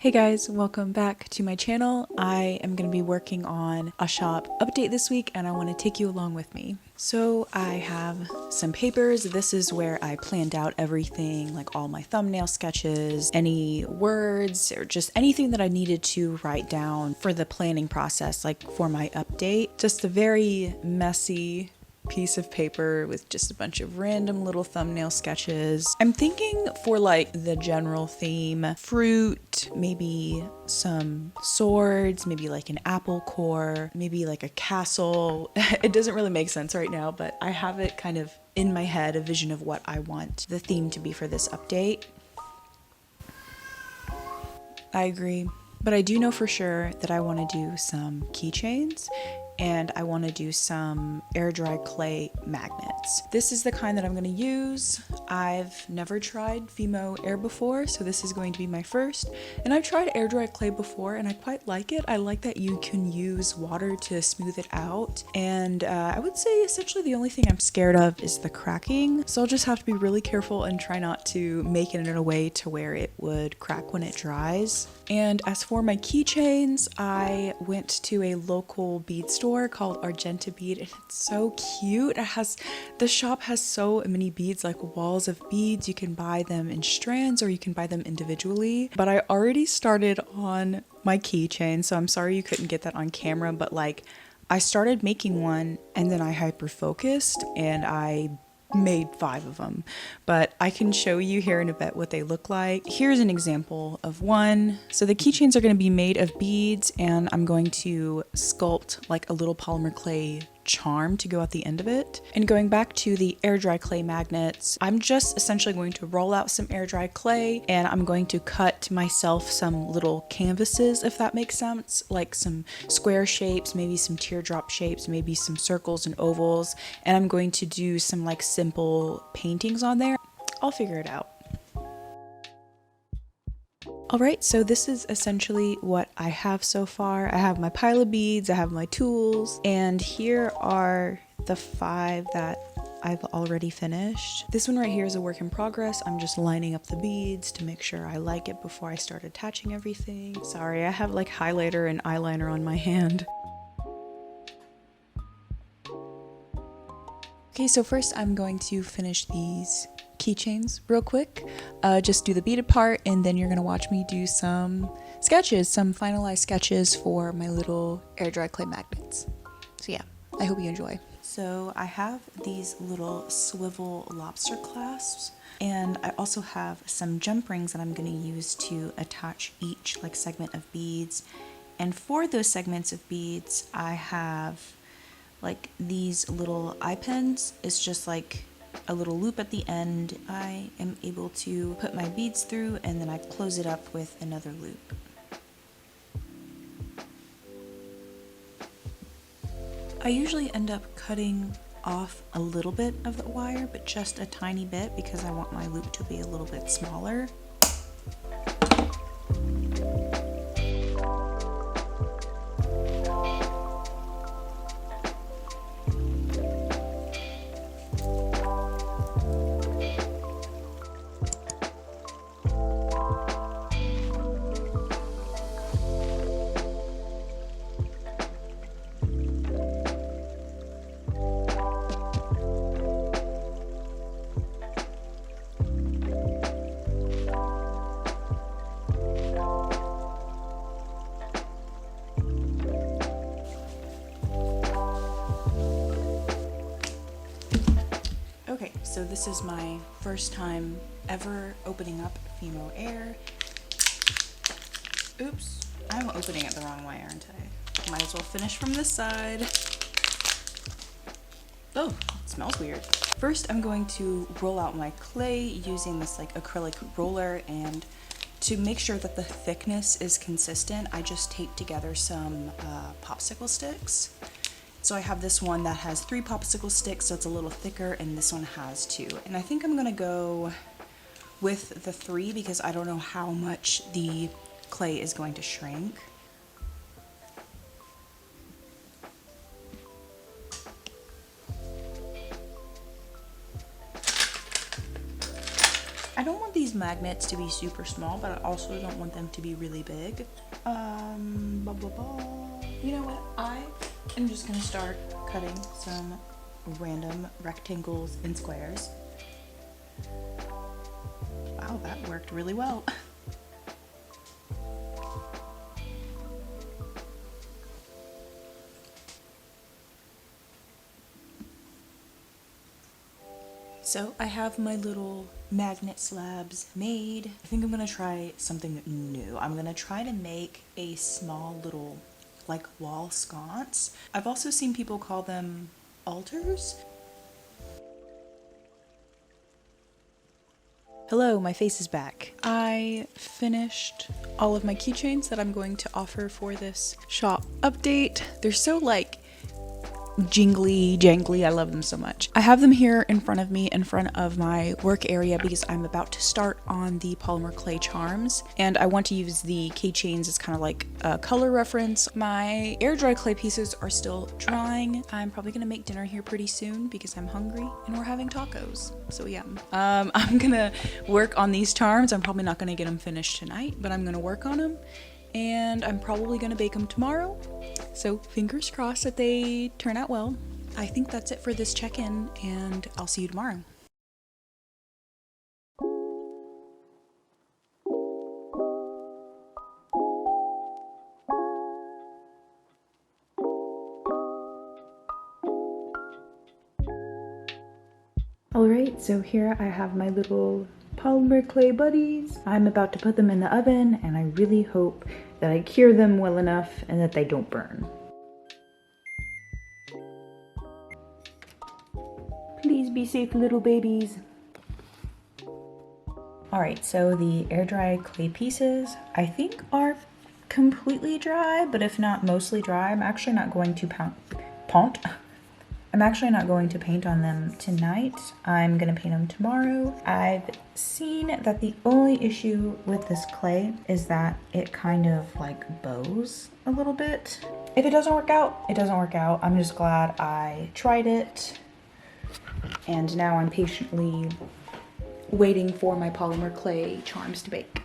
Hey guys, welcome back to my channel. I am going to be working on a shop update this week and I want to take you along with me. So I have some papers. This is where I planned out everything, like all my thumbnail sketches, any words, or just anything that I needed to write down for the planning process, like for my update. Just a very messy piece of paper with just a bunch of random little thumbnail sketches. I'm thinking for like the general theme, fruit, maybe some swords, maybe like an apple core, maybe like a castle. It doesn't really make sense right now, but I have it kind of in my head, a vision of what I want the theme to be for this update. I agree. But I do know for sure that I want to do some keychains and I want to do some air dry clay magnets. This is the kind that I'm going to use. I've never tried Fimo air before, so this is going to be my first. And I've tried air dry clay before and I quite like it. I like that you can use water to smooth it out. And I would say essentially the only thing I'm scared of is the cracking. So I'll just have to be really careful and try not to make it in a way to where it would crack when it dries. And as for my keychains, I went to a local bead store called Argenta Bead and it's so cute. The shop has so many beads, like walls of beads. You can buy them in strands or you can buy them individually. But I already started on my keychain, so I'm sorry you couldn't get that on camera, but like I started making one and then I hyper focused and I made 5 of them, but I can show you here in a bit what they look like. Here's an example of one. So the keychains are going to be made of beads and I'm going to sculpt like a little polymer clay charm to go at the end of it. And going back to the air dry clay magnets, I'm just essentially going to roll out some air dry clay and I'm going to cut myself some little canvases, if that makes sense, like some square shapes, maybe some teardrop shapes, maybe some circles and ovals, and I'm going to do some like simple paintings on there. I'll figure it out. Alright, so this is essentially what I have so far. I have my pile of beads, I have my tools, and here are the 5 that I've already finished. This one right here is a work in progress. I'm just lining up the beads to make sure I like it before I start attaching everything. Sorry, I have like highlighter and eyeliner on my hand. Okay, so first I'm going to finish these keychains real quick. Just do the beaded part and then you're gonna watch me do some sketches, some finalized sketches for my little air dry clay magnets. So yeah, I hope you enjoy. So I have these little swivel lobster clasps and I also have some jump rings that I'm gonna use to attach each like segment of beads. And for those segments of beads, I have like these little eye pins. It's just like a little loop at the end. I am able to put my beads through and then I close it up with another loop. I usually end up cutting off a little bit of the wire, but just a tiny bit because I want my loop to be a little bit smaller. Okay, so this is my first time ever opening up Fimo Air. Oops, I'm opening it the wrong way, aren't I? Might as well finish from this side. Oh, it smells weird. First, I'm going to roll out my clay using this like acrylic roller, and to make sure that the thickness is consistent, I just tape together some popsicle sticks. So I have this one that has 3 popsicle sticks, so it's a little thicker, and this one has 2. And I think I'm gonna go with the 3 because I don't know how much the clay is going to shrink. I don't want these magnets to be super small, but I also don't want them to be really big. Blah, blah, blah. You know what? I am just gonna start cutting some random rectangles and squares. Wow, that worked really well. So I have my little magnet slabs made. I think I'm gonna try something new. I'm gonna try to make a small little like wall sconce. I've also seen people call them altars. Hello, my face is back. I finished all of my keychains that I'm going to offer for this shop update. They're so like jingly, jangly. I love them so much. I have them here in front of me in front of my work area because I'm about to start on the polymer clay charms, and I want to use the keychains as kind of like a color reference. My air dry clay pieces are still drying. I'm probably gonna make dinner here pretty soon because I'm hungry and we're having tacos, so yeah. I'm gonna work on these charms. I'm probably not gonna get them finished tonight, but I'm gonna work on them, and I'm probably gonna bake them tomorrow. So fingers crossed that they turn out well. I think that's it for this check-in, and I'll see you tomorrow. Alright, so here I have my little polymer clay buddies. I'm about to put them in the oven, and I really hope that I cure them well enough and that they don't burn. Please be safe, little babies. Alright, so the air dry clay pieces I think are completely dry, but if not mostly dry. I'm actually not going to I'm actually not going to paint on them tonight. I'm gonna paint them tomorrow. I've seen that the only issue with this clay is that it kind of like bows a little bit. If it doesn't work out, it doesn't work out. I'm just glad I tried it. And now I'm patiently waiting for my polymer clay charms to bake.